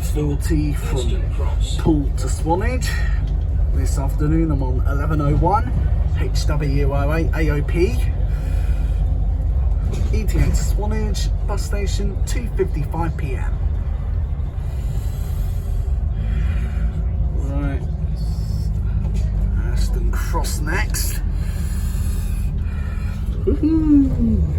6:40 from Poole to Swanage. This afternoon I'm on 11:01 HW08 AOP. ETA to Swanage bus station 2:55 PM. Right, Aston Cross next. Woohoo!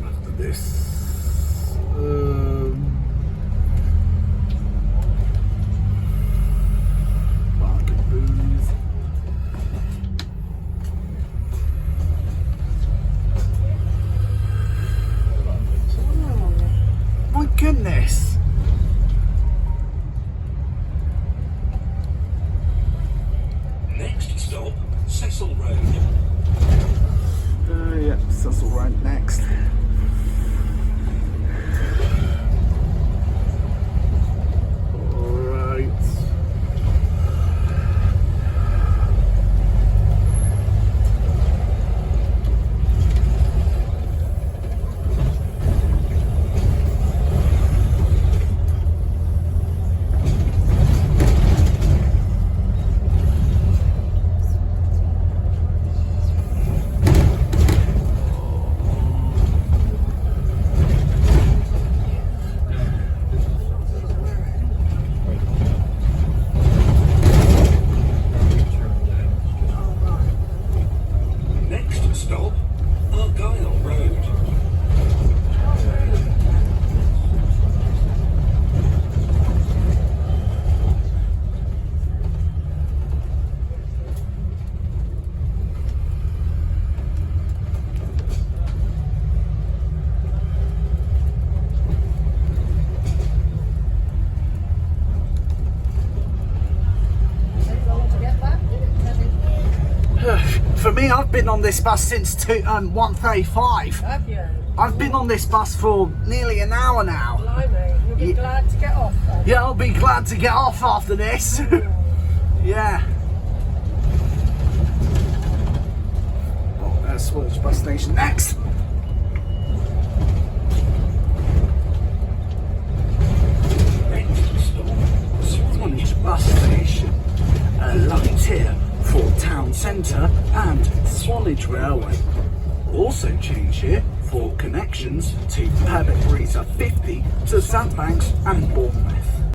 After this, bargain booze. Oh, my goodness. Next stop, Cecil Road. Yeah, Cecil Road next. Alright. Stop, Argyle Road. For me, I've been on this bus since 1:35. Have you? I've been on this bus for nearly an hour now. Blimey, you'll be glad to get off then. Yeah, I'll be glad to get off after this. Yeah. Oh, there's Swanage bus station next. Swanage bus station. A light here for town centre and Swanage Railway. Also change here for connections to Purbeck Breezer 50 to St Banks and Bournemouth.